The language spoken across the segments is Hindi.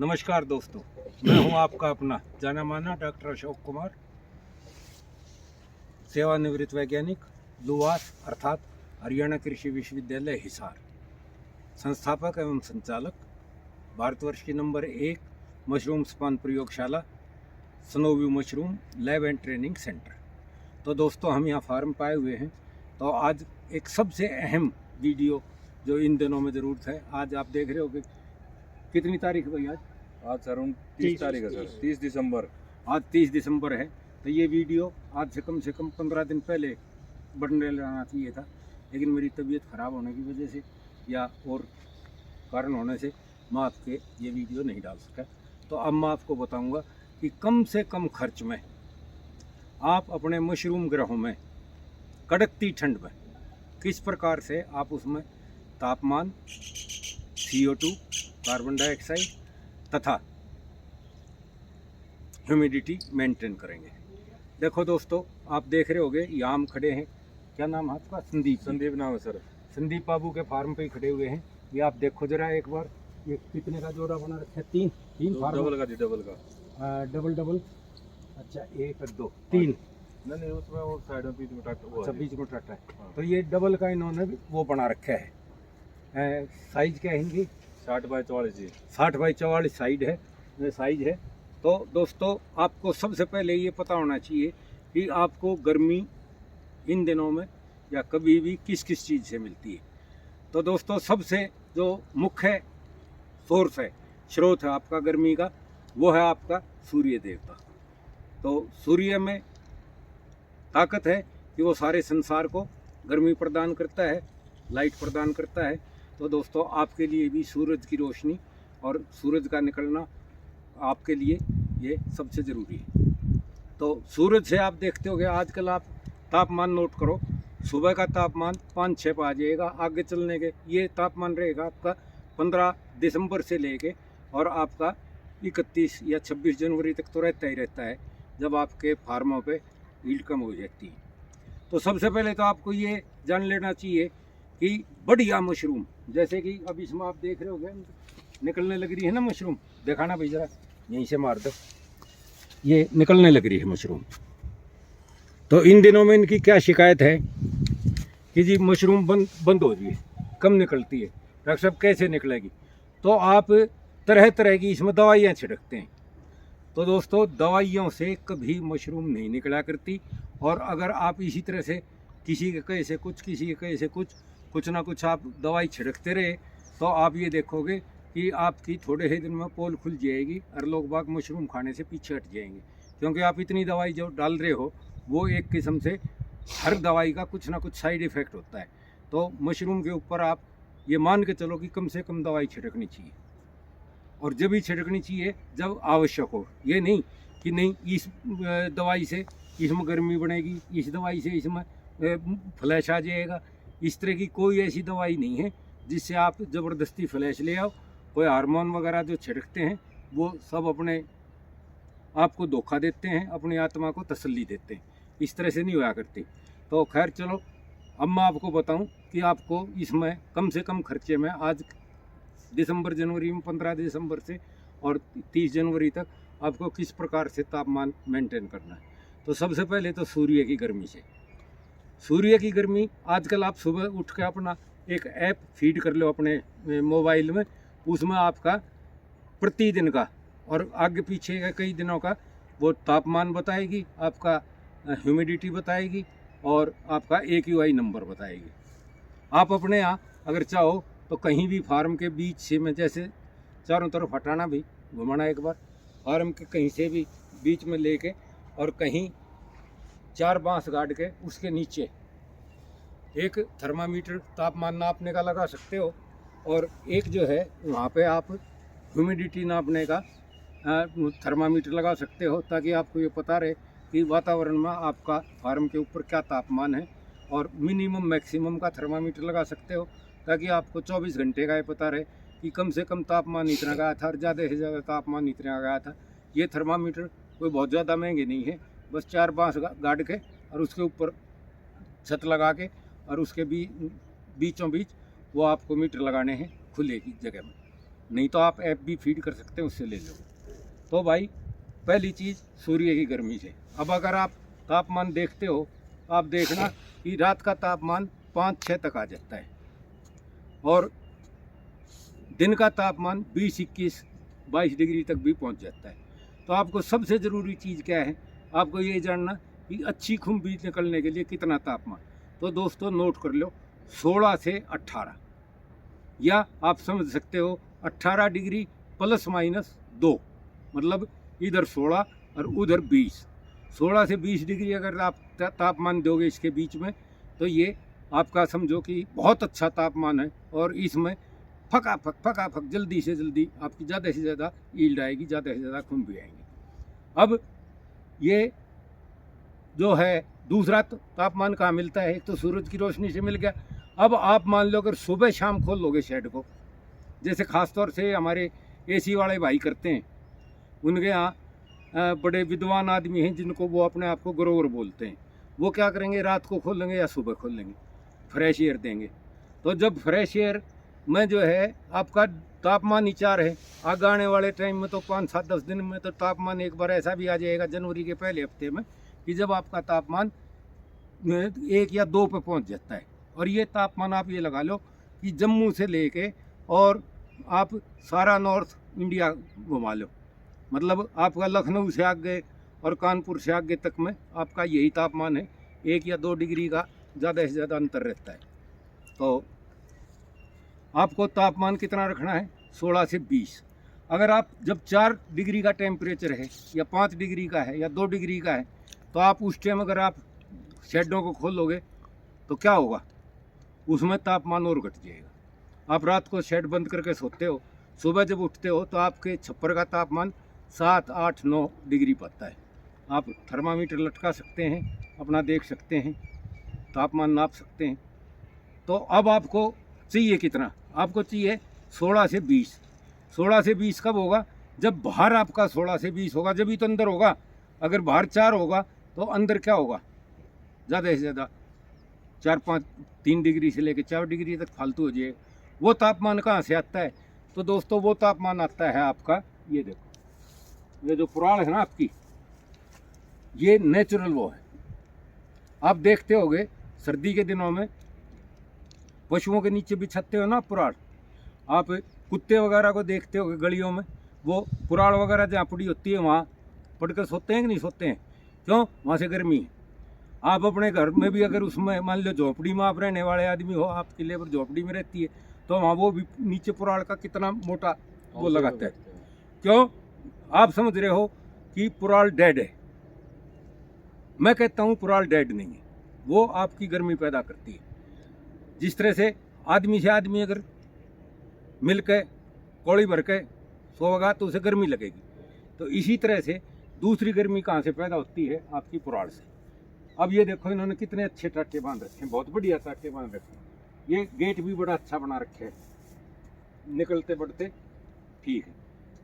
नमस्कार दोस्तों, मैं हूं आपका अपना जाना माना डॉक्टर अशोक कुमार, सेवानिवृत्त वैज्ञानिक, लुवास अर्थात हरियाणा कृषि विश्वविद्यालय हिसार, संस्थापक एवं संचालक, भारतवर्ष की नंबर 1 मशरूम स्पान प्रयोगशाला, Snow View mushroom lab and training centre. तो दोस्तों, हम यहाँ फार्म पाए हुए हैं। तो आज एक सबसे अहम वीडियो जो इन दिनों में ज़रूरत है, आज आप देख रहे हो कि कितनी तारीख भाई आज सर 30 तारीख है सर, 30 दिसंबर। आज 30 दिसंबर है। तो ये वीडियो आज से कम 15 दिन पहले बनने लाना चाहिए था, लेकिन मेरी तबीयत ख़राब होने की वजह से या और कारण होने से मैं आपके ये वीडियो नहीं डाल सका। तो अब मैं आपको बताऊंगा कि कम से कम खर्च में आप अपने मशरूम ग्रहों में कड़कती ठंड में किस प्रकार से आप उसमें तापमान, CO2, कार्बन डाइऑक्साइड तथा ह्यूमिडिटी मेंटेन करेंगे। देखो दोस्तों, आप देख रहे होंगे यहाँ हम खड़े हैं। क्या नाम है आपका? संदीप नाम है सर। संदीप बाबू के फार्म पे ही खड़े हुए हैं। ये आप देखो जरा एक बार, ये कितने का जोड़ा बना रखा है? तीन फार्म। डबल। अच्छा, 1 2 3 नहीं, उसमें वो साइड में बीच में बीच में ट्रैक्टर है। तो ये डबल का इन्होंने भी वो बना रखा है। साइज क्या है इनकी? 60 बाई 44 जी। 60 बाई 44 साइज है। तो दोस्तों, आपको सबसे पहले ये पता होना चाहिए कि आपको गर्मी इन दिनों में या कभी भी किस किस चीज़ से मिलती है। तो दोस्तों, सबसे जो मुख्य सोर्स है, स्रोत है आपका गर्मी का, वो है आपका सूर्य देवता। तो सूर्य में ताकत है कि वो सारे संसार को गर्मी प्रदान करता है, लाइट प्रदान करता है। तो दोस्तों, आपके लिए भी सूरज की रोशनी और सूरज का निकलना आपके लिए ये सबसे ज़रूरी है। तो सूरज से आप देखते होगे, आजकल आप तापमान नोट करो, सुबह का तापमान 5-6 पे आ जाएगा। आगे चलने के ये तापमान रहेगा आपका 15 दिसंबर से लेके और आपका 31 या 26 जनवरी तक तो रहता ही रहता है, जब आपके फार्मों पे यील्ड कम हो जाती है। तो सबसे पहले तो आपको ये जान लेना चाहिए कि बढ़िया मशरूम, जैसे कि अब इसमें आप देख रहे होगे निकलने लग रही है ना मशरूम, दिखाना भाई जरा, यहीं से मार दो, ये निकलने लग रही है मशरूम। तो इन दिनों में इनकी क्या शिकायत है कि जी मशरूम बंद हो रही है, कम निकलती है। डॉक्टर साहब कैसे निकलेगी? तो आप तरह तरह की इसमें दवाइयाँ छिड़कते हैं। तो दोस्तों, दवाइयों से कभी मशरूम नहीं निकला करती। और अगर आप इसी तरह से किसी के कहे से कुछ, किसी के कहे से कुछ ना कुछ आप दवाई छिड़कते रहे, तो आप ये देखोगे कि आपकी थोड़े ही दिन में पोल खुल जाएगी और लोग बाग मशरूम खाने से पीछे हट जाएंगे। क्योंकि आप इतनी दवाई जो डाल रहे हो, वो एक किस्म से हर दवाई का कुछ ना कुछ साइड इफ़ेक्ट होता है। तो मशरूम के ऊपर आप ये मान के चलो कि कम से कम दवाई छिड़कनी चाहिए, और जब भी छिड़कनी चाहिए जब आवश्यक हो। ये नहीं कि नहीं इस दवाई से इसमें गर्मी बढ़ेगी, इस दवाई से इसमें फ्लैश आ जाएगा। इस तरह की कोई ऐसी दवाई नहीं है जिससे आप ज़बरदस्ती फ्लैश ले आओ। कोई हार्मोन वगैरह जो छिड़कते हैं वो सब अपने आपको धोखा देते हैं, अपनी आत्मा को तसल्ली देते हैं। इस तरह से नहीं हुआ करती। तो खैर चलो, अब मैं आपको बताऊं कि आपको इसमें कम से कम खर्चे में आज दिसंबर जनवरी में 15 दिसंबर से और 30 जनवरी तक आपको किस प्रकार से तापमान मेंटेन करना है। तो सबसे पहले तो सूर्य की गर्मी से। सूर्य की गर्मी, आजकल आप सुबह उठ के अपना एक ऐप फीड कर लो अपने मोबाइल में, उसमें आपका प्रतिदिन का और आगे पीछे का कई दिनों का वो तापमान बताएगी, आपका ह्यूमिडिटी बताएगी और आपका AQI नंबर बताएगी। आप अपने यहाँ अगर चाहो तो कहीं भी फार्म के बीच से में, जैसे चारों तरफ हटाना भी, घुमाना एक बार, फार्म के कहीं से भी बीच में लेके और कहीं 4 बांस गाड़ के उसके नीचे एक थर्मामीटर तापमान नापने का लगा सकते हो, और एक जो है वहाँ पे आप ह्यूमिडिटी नापने का थर्मामीटर लगा सकते हो, ताकि आपको ये पता रहे कि वातावरण में आपका फार्म के ऊपर क्या तापमान है। और मिनिमम मैक्सिमम का थर्मामीटर लगा सकते हो, ताकि आपको 24 घंटे का ये पता रहे कि कम से कम तापमान इतना गया था और ज़्यादा से ज़्यादा तापमान इतना गया था। ये थर्मामीटर कोई बहुत ज़्यादा महंगे नहीं है, बस 4 बांस गाड़ के और उसके ऊपर छत लगा के और उसके बीचों बीच वो आपको मीटर लगाने हैं खुले की जगह में। नहीं तो आप ऐप भी फीड कर सकते हैं, उससे ले लो। तो भाई पहली चीज़ सूर्य की गर्मी से। अब अगर आप तापमान देखते हो, आप देखना कि रात का तापमान 5-6 तक आ जाता है और दिन का तापमान 20-21-22 डिग्री तक भी पहुंच जाता है। तो आपको सबसे ज़रूरी चीज़ क्या है, आपको ये जानना कि अच्छी खुम्बी निकलने के लिए कितना तापमान। तो दोस्तों नोट कर लो, 16 से 18, या आप समझ सकते हो 18 डिग्री ±2, मतलब इधर 16 और उधर 20। 16 से 20 डिग्री अगर आप तापमान दोगे इसके बीच में, तो ये आपका समझो कि बहुत अच्छा तापमान है और इसमें फकाफक जल्दी से जल्दी आपकी ज़्यादा से ज़्यादा ईल्ड आएगी, ज़्यादा से ज़्यादा खुम्बी आएंगी। अब ये जो है दूसरा तापमान कहाँ मिलता है, एक तो सूरज की रोशनी से मिल गया। अब आप मान लो अगर सुबह शाम खोल लोगे शेड को, जैसे ख़ास तौर से हमारे एसी वाले भाई करते हैं, उनके यहाँ बड़े विद्वान आदमी हैं जिनको वो अपने आप को ग्रोवर बोलते हैं। वो क्या करेंगे, रात को खोलेंगे या सुबह खोलेंगे, फ्रेश एयर देंगे। तो जब फ्रेश एयर में जो है आपका तापमान नीचार है, आगे आने वाले टाइम में तो 5-7-10 दिन में तो तापमान एक बार ऐसा भी आ जाएगा जनवरी के पहले हफ्ते में कि जब आपका तापमान 1 या 2 पे पहुंच जाता है। और ये तापमान आप ये लगा लो कि जम्मू से लेके और आप सारा नॉर्थ इंडिया घुमा लो, मतलब आपका लखनऊ से आगे और कानपुर से आगे तक में आपका यही तापमान है, 1 या 2 डिग्री का ज़्यादा से ज़्यादा अंतर रहता है। तो आपको तापमान कितना रखना है, 16 से 20। अगर आप जब 4 डिग्री का टेम्परेचर है या 5 डिग्री का है या 2 डिग्री का है, तो आप उस टाइम अगर आप शेडों को खोलोगे तो क्या होगा, उसमें तापमान और घट जाएगा। आप रात को शेड बंद करके सोते हो, सुबह जब उठते हो तो आपके छप्पर का तापमान 7, 8, 9 डिग्री पड़ता है। आप थर्मामीटर लटका सकते हैं, अपना देख सकते हैं, तापमान नाप सकते हैं। तो अब आपको चाहिए कितना, आपको चाहिए 16 से 20। 16 से 20 कब होगा, जब बाहर आपका 16 से 20 होगा, जब ही तो अंदर होगा। अगर बाहर 4 होगा तो अंदर क्या होगा, ज़्यादा से ज़्यादा 3 डिग्री से लेकर 4 डिग्री तक फालतू हो जाएगा। वो तापमान कहाँ से आता है, तो दोस्तों वो तापमान आता है आपका, ये देखो, ये जो पुराण है ना आपकी, ये नेचुरल वो है। आप देखते होगे सर्दी के दिनों में पशुओं के नीचे बिछाते हो ना पुराण, आप कुत्ते वगैरह को देखते होगे गलियों में, वो पुराण वगैरह जहाँ पड़ी होती है वहाँ पड़कर सोते हैं कि नहीं सोते हैं, क्यों, वहाँ से गर्मी है। आप अपने घर में भी अगर उसमें मान लो झोपड़ी में आप रहने वाले आदमी हो, आपकी लेबर झोपड़ी में रहती है, तो वहाँ वो भी नीचे पुराण का कितना मोटा वो लगाता है, क्यों, आप समझ रहे हो कि पुराण डेड है। मैं कहता हूँ पुराण डेड नहीं है, वो आपकी गर्मी पैदा करती है। जिस तरह से आदमी अगर मिल के कौड़ी भर के सोएगा तो उसे गर्मी लगेगी, तो इसी तरह से दूसरी गर्मी कहाँ से पैदा होती है, आपकी पुराण से। अब ये देखो इन्होंने कितने अच्छे टाटे बांध रखे हैं, बहुत बढ़िया टाटे बांध रखे हैं। ये गेट भी बड़ा अच्छा बना रखे है, निकलते बढ़ते ठीक है।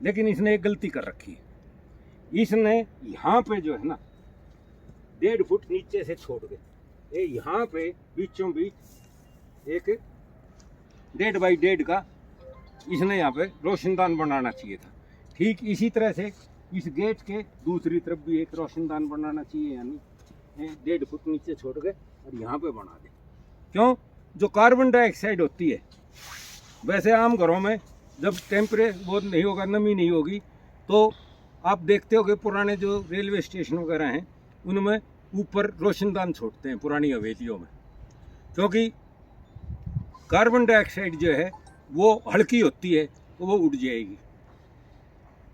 लेकिन इसने एक गलती कर रखी है, इसने यहाँ पे जो है ना 1.5 फुट नीचे से छोड़ के, ये यहाँ पे बीचों बीच एक 1.5 बाई 1.5 का इसने यहाँ पे रोशनदान बनाना चाहिए था। ठीक इसी तरह से इस गेट के दूसरी तरफ भी एक रोशनदान बनाना चाहिए, यानी 1.5 फुट नीचे छोड़ के और यहाँ पे बना दे। क्यों, जो कार्बन डाइऑक्साइड होती है, वैसे आम घरों में जब टेम्परेचर वो नहीं होगा, नमी नहीं होगी, तो आप देखते होगे पुराने जो रेलवे स्टेशन वगैरह हैं उनमें ऊपर रोशनदान छोड़ते हैं पुरानी हवेलियों में, क्योंकि कार्बन डाइऑक्साइड जो है वो हल्की होती है तो वो उड़ जाएगी,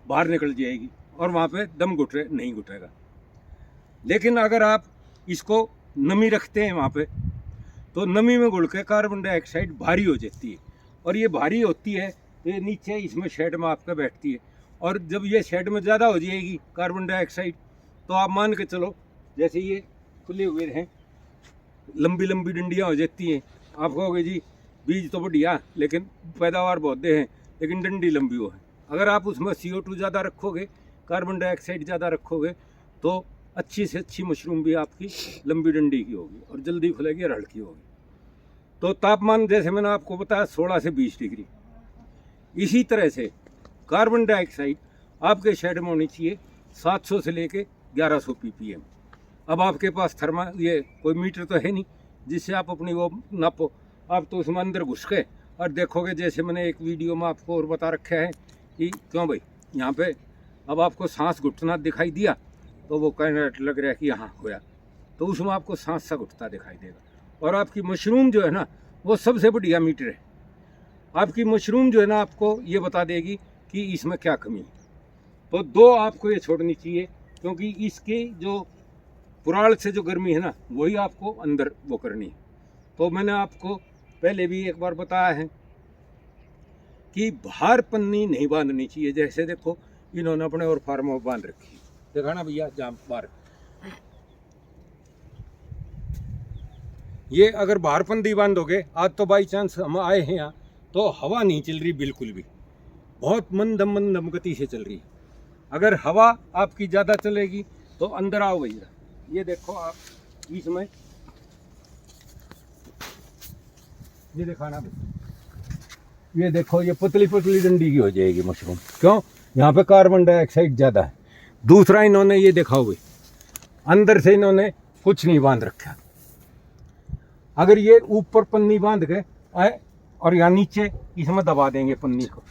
बाहर निकल जाएगी और वहाँ पे दम नहीं घुटेगा। लेकिन अगर आप इसको नमी रखते हैं वहाँ पे, तो नमी में घुल के कार्बन डाइऑक्साइड भारी हो जाती है, और ये भारी होती है तो ये नीचे इसमें शेड में आपका बैठती है, और जब ये शेड में ज़्यादा हो जाएगी कार्बन डाइऑक्साइड, तो आप मान के चलो जैसे ये खुले हुए हैं, लंबी लंबी डंडियाँ हो जाती हैं। आप कहोगे जी बीज तो बढ़िया लेकिन पैदावार बहुत दे हैं, लेकिन डंडी लंबी हो है। अगर आप उसमें CO2 ज़्यादा रखोगे, कार्बन डाइऑक्साइड ज़्यादा रखोगे, तो अच्छी से अच्छी मशरूम भी आपकी लंबी डंडी की होगी और जल्दी खुलेगी और हल्की होगी। तो तापमान जैसे मैंने आपको बताया 16 से 20 डिग्री, इसी तरह से कार्बन डाइऑक्साइड आपके शेड में होनी चाहिए 700 से लेके 1100 ppm। अब आपके पास ये कोई मीटर तो है नहीं जिससे आप अपनी वो नापो। आप तो उसमें अंदर घुस के और देखोगे, जैसे मैंने एक वीडियो में आपको और बता रखा है कि क्यों भाई यहाँ पे अब आपको सांस घुटना दिखाई दिया तो वो कहने लग रहा है कि यहाँ होया, तो उसमें आपको सांस सा घुटता दिखाई देगा। और आपकी मशरूम जो है ना वो सबसे बढ़िया मीटर है। आपकी मशरूम जो है ना आपको ये बता देगी कि इसमें क्या कमी है। तो 2 आपको ये छोड़नी चाहिए, क्योंकि इसके जो पुराल से जो गर्मी है ना वही आपको अंदर वो करनी है। तो मैंने आपको पहले भी एक बार बताया है कि बाहर पन्नी नहीं बांधनी चाहिए। जैसे देखो इन्होंने अपने और फार्म में बांध रखी, देखा ना भैया, जहाँ बाहर ये अगर बाहर पन्नी बांधोगे, आज तो बाई चांस हम आए हैं यहाँ तो हवा नहीं चल रही बिल्कुल भी, बहुत मंदम गति से चल रही है। अगर हवा आपकी ज़्यादा चलेगी तो अंदर आओ भैया, ये देखो आप इसमें ये दिखाना, ये देखो ये पतली पतली डंडी की हो जाएगी मशरूम। क्यों? यहाँ पे कार्बन डाइऑक्साइड ज़्यादा है। दूसरा इन्होंने ये देखा हुए अंदर से इन्होंने कुछ नहीं बांध रखा। अगर ये ऊपर पन्नी बांध के आए और यहाँ नीचे इसमें दबा देंगे पन्नी को,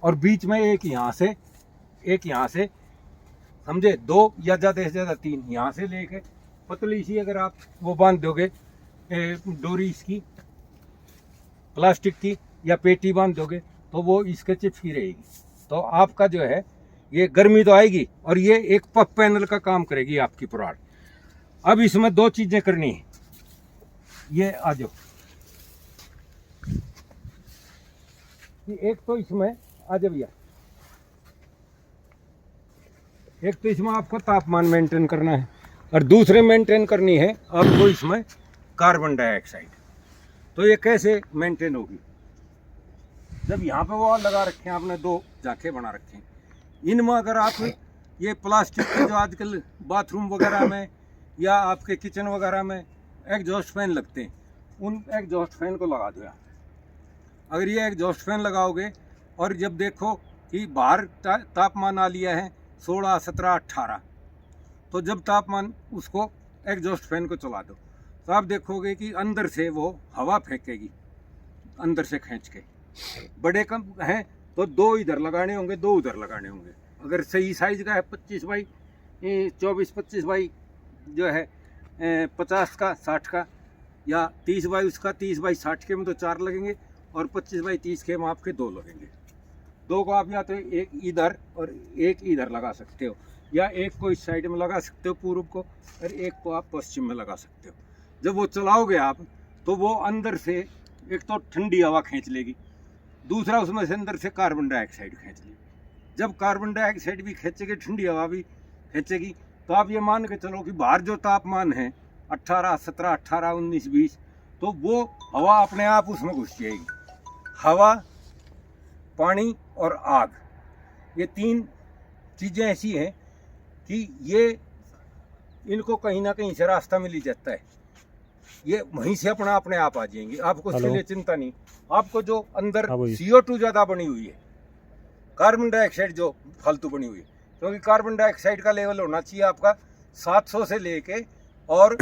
और बीच में एक यहाँ से समझे 2 या ज़्यादा से ज़्यादा 3 यहाँ से लेके पतली सी अगर आप वो बांध दोगे डोरी इसकी प्लास्टिक की या पेटी बांध दोगे तो वो इसके चिपकी रहेगी। तो आपका जो है ये गर्मी तो आएगी और ये एक पफ पैनल का काम करेगी आपकी पुराड़। अब इसमें 2 चीज़ें करनी है। ये आ जाओ, एक तो इसमें आ जाओ भैया, एक तो इसमें आपको तापमान मेंटेन करना है और दूसरे मेंटेन करनी है आपको इसमें कार्बन डाइऑक्साइड। तो ये कैसे मेंटेन होगी? जब यहाँ पे वो लगा रखे हैं आपने 2 झांके बना रखे हैं, इनमें अगर आप ये प्लास्टिक के जो आजकल बाथरूम वगैरह में या आपके किचन वगैरह में एग्जॉस्ट फैन लगते हैं, उन एग्जॉस्ट फैन को लगा दो। अगर ये एग्जॉस्ट फैन लगाओगे और जब देखो कि बाहर तापमान आ लिया है 16, 17, 18, तो जब तापमान उसको एग्जॉस्ट फैन को चला दो तो आप देखोगे कि अंदर से वो हवा फेंकेगी, अंदर से खींच के। बड़े कम हैं तो 2 इधर लगाने होंगे, 2 उधर लगाने होंगे। अगर सही साइज का है 25 बाई 24, 25 बाई जो है 50 का 60 का, या 30 बाई उसका 30 बाई 60 के में तो 4 लगेंगे और 25 बाई 30 के में आपके 2 लगेंगे। 2 को आप या तो एक इधर और एक इधर लगा सकते हो, या एक को इस साइड में लगा सकते हो पूर्व को और एक को आप पश्चिम में लगा सकते हो। जब वो चलाओगे आप तो वो अंदर से एक तो ठंडी हवा खींच लेगी, दूसरा उसमें से अंदर से कार्बन डाइऑक्साइड खींच लेगी। जब कार्बन डाइऑक्साइड भी खींचेगी, ठंडी हवा भी खींचेगी, तो आप ये मान के चलो कि बाहर जो तापमान है 18, 17, 18, 19, 20, तो वो हवा अपने आप उसमें घुस जाएगी। हवा, पानी और आग, ये 3 चीज़ें ऐसी हैं कि ये इनको कहीं ना कहीं से रास्ता मिल ही जाता है, ये वहीं से अपने आप आ जाएंगी। आपको इसके लिए चिंता नहीं। आपको जो अंदर CO2 ज़्यादा बनी हुई है, कार्बन डाइऑक्साइड जो फालतू बनी हुई है, क्योंकि कार्बन डाइऑक्साइड का लेवल होना चाहिए आपका 700 से लेके और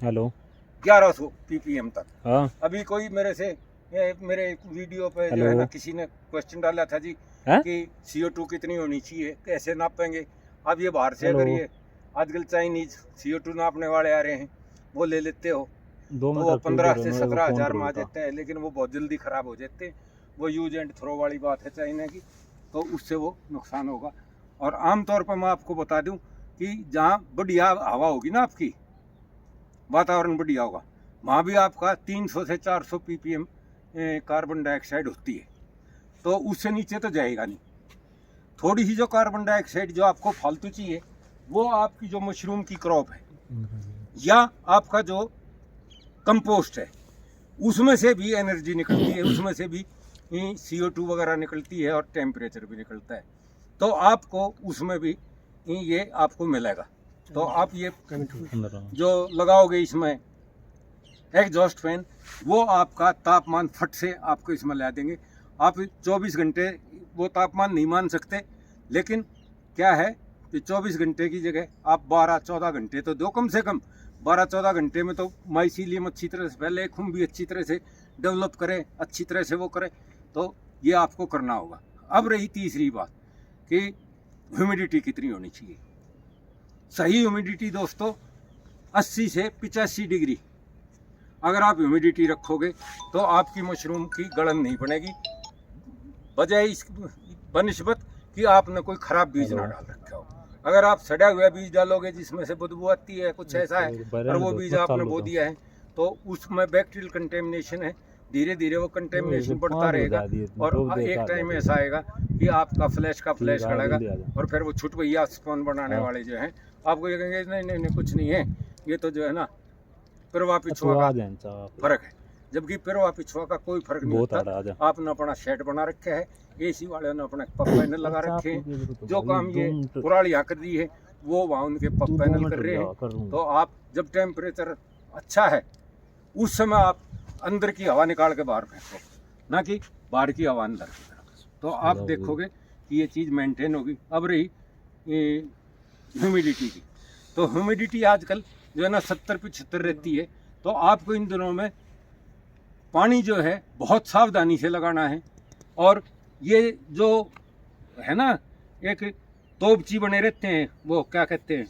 1100 ppm तक। हाँ। अभी कोई मेरे वीडियो पे जो है ना किसी ने क्वेश्चन डाला था जी कि CO2 कितनी होनी चाहिए, कैसे नापेंगे? अब ये बाहर से अगर ये आजकल चाइनीज CO2 नापने वाले आ रहे हैं वो ले लेते हो तो वो 15 से 17 हज़ार में आ जाते हैं, लेकिन वो बहुत जल्दी ख़राब हो जाते हैं। वो यूज एंड थ्रो वाली बात है चाइना की, तो उससे वो नुकसान होगा। और आमतौर पर मैं आपको बता दूं कि जहाँ बढ़िया हवा होगी ना, आपकी वातावरण बढ़िया होगा, वहाँ भी आपका 300 से 400 ppm कार्बन डाइऑक्साइड होती है, तो उससे नीचे तो जाएगा नहीं। थोड़ी सी जो कार्बन डाइऑक्साइड जो आपको फालतू चाहिए वो आपकी जो मशरूम की क्रॉप है या आपका जो कंपोस्ट है उसमें से भी एनर्जी निकलती है, उसमें से भी CO2 वगैरह निकलती है और टेम्परेचर भी निकलता है, तो आपको उसमें भी ये आपको मिलेगा। तो आप ये जो लगाओगे इसमें एग्जॉस्ट फैन, वो आपका तापमान फट से आपको इसमें ला देंगे आप 24 घंटे वो तापमान नहीं मान सकते, लेकिन क्या है कि 24 घंटे की जगह आप 12-14 घंटे तो दो कम से कम। 12-14 घंटे में तो माइसीलियम अच्छी तरह से पहले खुम भी अच्छी तरह से डेवलप करें, अच्छी तरह से वो करें, तो ये आपको करना होगा। अब रही तीसरी बात कि ह्यूमिडिटी कितनी होनी चाहिए। सही ह्यूमिडिटी दोस्तों 80 से 85 डिग्री अगर आप ह्यूमिडिटी रखोगे तो आपकी मशरूम की गलन नहीं बनेगी, बजाय इस बनिस्बत कि आपने कोई खराब बीज ना डाल रखा हो। अगर आप सड़ा हुआ बीज डालोगे जिसमें से बदबू आती है, कुछ ऐसा है, और वो बीज आपने बो दिया है, तो उसमें बैक्टीरियल कंटेमिनेशन है, धीरे धीरे वो कंटेमिनेशन बढ़ता रहेगा और एक टाइम ऐसा आएगा कि आपका फ्लैश का फ्लैश खड़ेगा और फिर वो छुट भैया स्पॉन बनाने वाले जो हैं आपको ये कहेंगे नहीं कुछ नहीं है, ये तो जो है ना पिरवा पिछुआ का फर्क है। जबकि पिरवा पिछुआ का कोई फर्क नहीं होता। आपने अपना शेड बना रखा है, एसी वाले ने अपने पफ पैनल लगा रखे हैं, जो काम ये पुरालियाँ कर दी है वो वहाँ उनके पफ पैनल कर रहे हैं। तो आप जब टेम्परेचर अच्छा है उस समय आप अंदर की हवा निकाल के बाहर फेंको, ना कि बाहर की हवा अंदर की तरफ, तो आप देखोगे कि ये चीज़ मेंटेन होगी। अब रही ह्यूमिडिटी की, तो ह्यूमिडिटी आजकल जो है ना 70-75 रहती है, तो आपको इन दिनों में पानी जो है बहुत सावधानी से लगाना है। और ये जो है ना एक तोपची बने रहते हैं, वो क्या कहते हैं,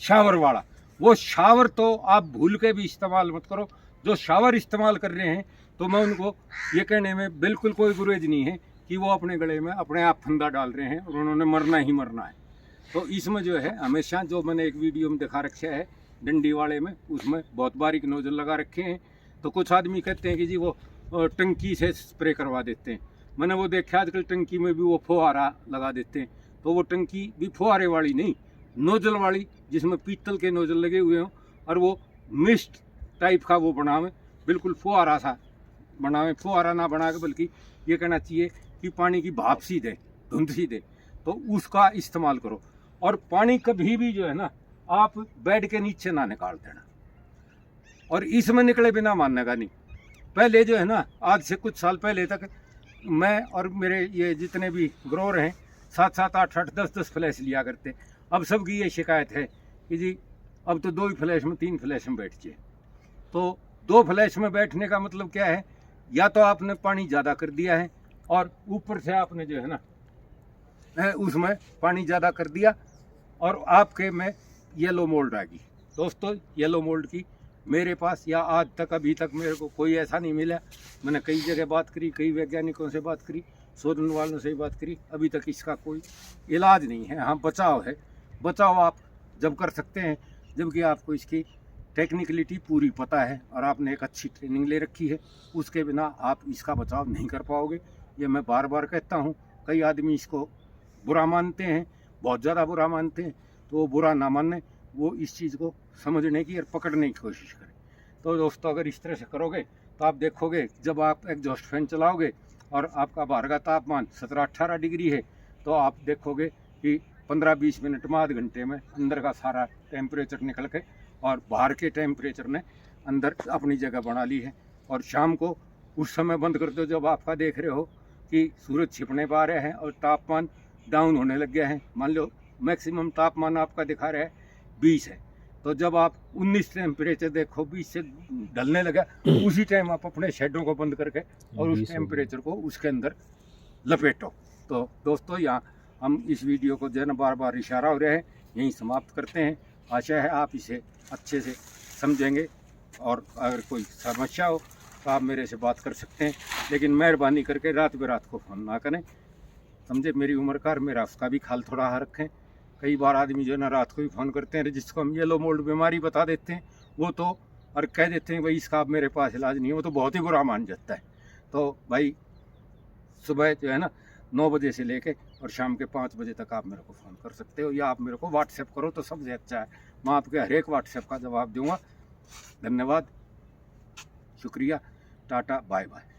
शावर वाला, वो शावर तो आप भूल के भी इस्तेमाल मत करो। जो शावर इस्तेमाल कर रहे हैं तो मैं उनको ये कहने में बिल्कुल कोई गुरेज नहीं है कि वो अपने गले में अपने आप फंदा डाल रहे हैं और उन्होंने मरना ही मरना है। तो इसमें जो है हमेशा, जो मैंने एक वीडियो में दिखा रखा है डंडी वाले में, उसमें बहुत बारीक नोजल लगा रखे हैं। तो कुछ आदमी कहते हैं कि जी वो टंकी से स्प्रे करवा देते हैं। मैंने वो देखा आजकल टंकी में भी वो फुहारा लगा देते हैं, तो वो टंकी भी फुहारे वाली नहीं, नोजल वाली, जिसमें पीतल के नोजल लगे हुए हों और वो मिस्ट टाइप का वो बनावे, बिल्कुल फुहारा सा बनावे, फुहारा ना बना के बल्कि ये कहना चाहिए कि पानी की भाप सी दे, धुंध सी दे, तो उसका इस्तेमाल करो। और पानी कभी भी जो है ना आप बेड के नीचे ना निकाल देना, और इसमें निकले बिना मानने का नहीं। पहले जो है ना, आज से कुछ साल पहले तक मैं और मेरे ये जितने भी ग्रोवर हैं 7-7, 8-8, 10-10 फ्लैश लिया करते। अब सबकी ये शिकायत है कि जी अब तो 2 ही फ्लैश में 3 फ्लैश में बैठिए। तो 2 फ्लैश में बैठने का मतलब क्या है, या तो आपने पानी ज़्यादा कर दिया है और ऊपर से आपने जो है ना उसमें पानी ज़्यादा कर दिया और आपके में येलो मोल्ड आ गई। दोस्तों येलो मोल्ड की मेरे पास या आज तक अभी तक मेरे को कोई ऐसा नहीं मिला। मैंने कई जगह बात करी, कई वैज्ञानिकों से बात करी, शोधन वालों से बात करी, अभी तक इसका कोई इलाज नहीं है। हाँ बचाव है, बचाव आप जब कर सकते हैं जबकि आपको इसकी टेक्निकलिटी पूरी पता है और आपने एक अच्छी ट्रेनिंग ले रखी है, उसके बिना आप इसका बचाव नहीं कर पाओगे। ये मैं बार बार कहता हूँ। कई आदमी इसको बुरा मानते हैं, बहुत ज़्यादा बुरा मानते हैं, तो वो बुरा ना माने, वो इस चीज़ को समझने की और पकड़ने की कोशिश करें। तो दोस्तों अगर इस तरह से करोगे तो आप देखोगे जब आप एग्जॉस्ट फैन चलाओगे और आपका बाहर का तापमान 17-18 डिग्री है, तो आप देखोगे कि 15-20 मिनट में, आध घंटे में अंदर का सारा टेम्परेचर निकल के और बाहर के टेम्परेचर ने अंदर अपनी जगह बना ली है। और शाम को उस समय बंद कर दो जब आपका देख रहे हो कि सूरज छिपने पा रहे हैं और तापमान डाउन होने लग गया है। मान लो मैक्सिमम तापमान आपका दिखा रहा है 20 है, तो जब आप 19 टेम्परेचर देखो 20 से ढलने लगा, उसी टाइम आप अपने शेडों को बंद करके और उस टेम्परेचर को उसके अंदर लपेटो। तो दोस्तों यहाँ हम इस वीडियो को जो है ना बार बार इशारा हो रहा है, यहीं समाप्त करते हैं। आशा है आप इसे अच्छे से समझेंगे और अगर कोई समस्या हो तो आप मेरे से बात कर सकते हैं, लेकिन मेहरबानी करके रात बेरात को फ़ोन ना करें। समझे, मेरी उम्र का, मेरा उसका भी ख्याल थोड़ा रखें। कई बार आदमी जो है ना रात को भी फ़ोन करते हैं, जिसको हम येलो मोल्ड बीमारी बता देते हैं, वो तो और कह देते हैं भाई इसका अब मेरे पास इलाज नहीं है, वो तो बहुत ही बुरा मान जाता है। तो भाई सुबह जो है ना 9 बजे से लेके और शाम के 5 बजे तक आप मेरे को फ़ोन कर सकते हो, या आप मेरे को व्हाट्सएप करो तो सबसे अच्छा है। मैं आपके हर एक व्हाट्सएप का जवाब दूँगा। धन्यवाद, शुक्रिया, टाटा, बाय बाय।